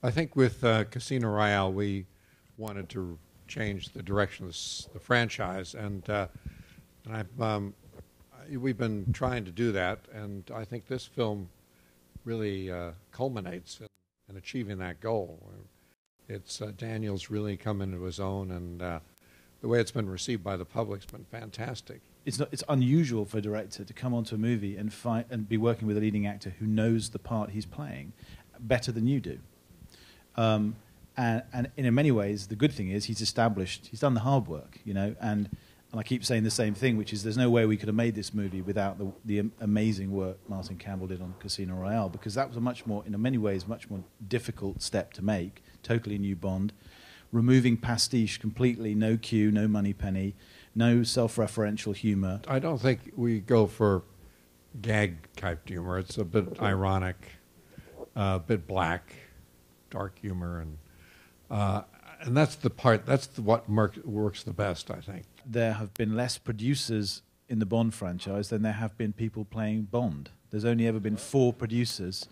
I think with Casino Royale, we wanted to change the direction of the franchise, and we've been trying to do that, and I think this film really culminates in achieving that goal. It's Daniel's really come into his own, and the way it's been received by the public's been fantastic. It's unusual for a director to come onto a movie and be working with a leading actor who knows the part he's playing better than you do. And in many ways, the good thing is he's done the hard work, you know, and I keep saying the same thing, which is there's no way we could have made this movie without the amazing work Martin Campbell did on Casino Royale, because that was in many ways, much more difficult step to make, totally new Bond, removing pastiche completely, no Q, no moneypenny, no self-referential humor. I don't think we go for gag-type humor. It's a bit ironic, a bit black, dark humor, and that's the part. What works the best, I think. There have been less producers in the Bond franchise than there have been people playing Bond. There's only ever been 4 producers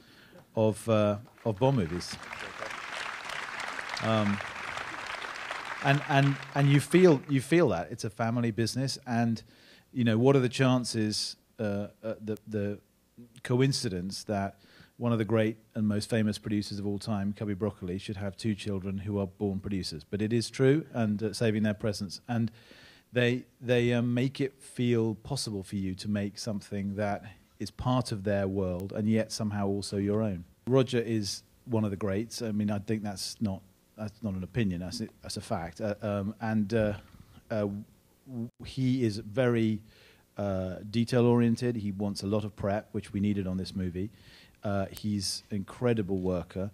of Bond movies. And you feel that it's a family business, and you know, what are the chances, the coincidence that one of the great and most famous producers of all time, Cubby Broccoli, should have 2 children who are born producers. But it is true, and saving their presence. And they make it feel possible for you to make something that is part of their world and yet somehow also your own. Roger is one of the greats. I mean, I think that's not an opinion, that's a fact. He is very detail-oriented. He wants a lot of prep, which we needed on this movie. He's an incredible worker.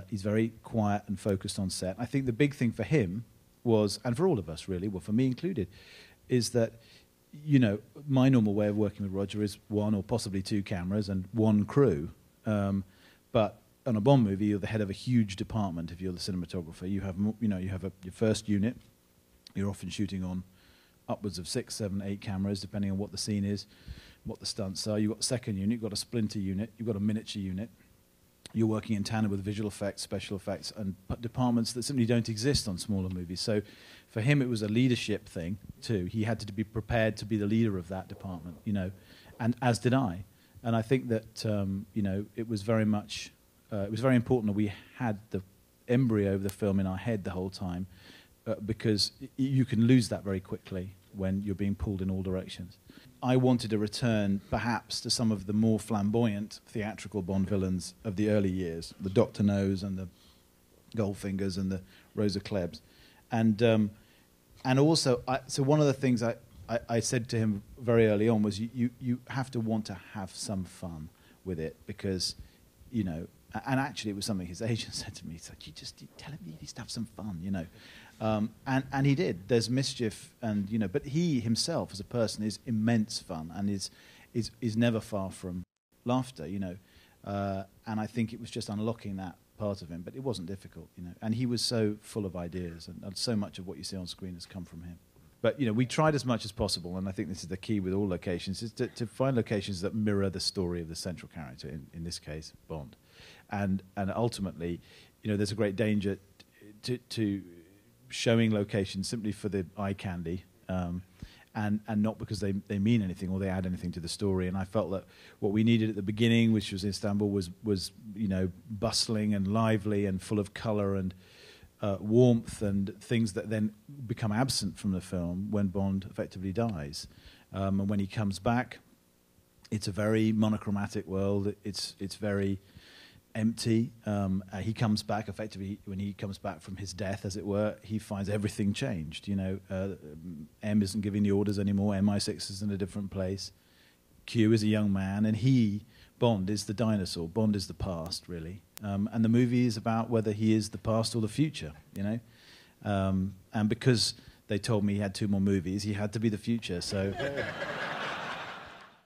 He's very quiet and focused on set. I think the big thing for him was, and for all of us really, well, for me included, is that, you know, my normal way of working with Roger is 1 or possibly 2 cameras and 1 crew. But on a Bond movie, you're the head of a huge department. If you're the cinematographer, you have your first unit. You're often shooting on upwards of 6, 7, 8 cameras, depending on what the scene is, what the stunts are. You've got a second unit, you've got a splinter unit, you've got a miniature unit. You're working in tandem with visual effects, special effects, and departments that simply don't exist on smaller movies. So for him, it was a leadership thing, too. He had to be prepared to be the leader of that department, you know, and as did I. And I think that, you know, it was very much, it was very important that we had the embryo of the film in our head the whole time, because you can lose that very quickly when you're being pulled in all directions. I wanted to return, perhaps, to some of the more flamboyant theatrical Bond villains of the early years, the Dr. No's and the Goldfingers and the Rosa Klebs. And also, so one of the things I said to him very early on was you have to want to have some fun with it, because, you know, and actually it was something his agent said to me. He's like, you tell him he needs to have some fun, you know. And he did. There's mischief, and you know, but he himself as a person is immense fun and is never far from laughter, you know. And I think it was just unlocking that part of him, but it wasn't difficult, you know. And he was so full of ideas, and so much of what you see on screen has come from him. But you know, we tried as much as possible, and I think this is the key with all locations, is to find locations that mirror the story of the central character, in this case, Bond. And ultimately, you know, there's a great danger to showing locations simply for the eye candy, and not because they mean anything or they add anything to the story. And I felt that what we needed at the beginning, which was Istanbul, was you know, bustling and lively and full of colour and warmth and things that then become absent from the film when Bond effectively dies. And when he comes back, it's a very monochromatic world. It's very empty. He comes back, effectively, when he comes back from his death, as it were, he finds everything changed. You know, M isn't giving the orders anymore. MI6 is in a different place. Q is a young man, and Bond, is the dinosaur. Bond is the past, really. And the movie is about whether he is the past or the future, you know. And because they told me he had 2 more movies, he had to be the future, so...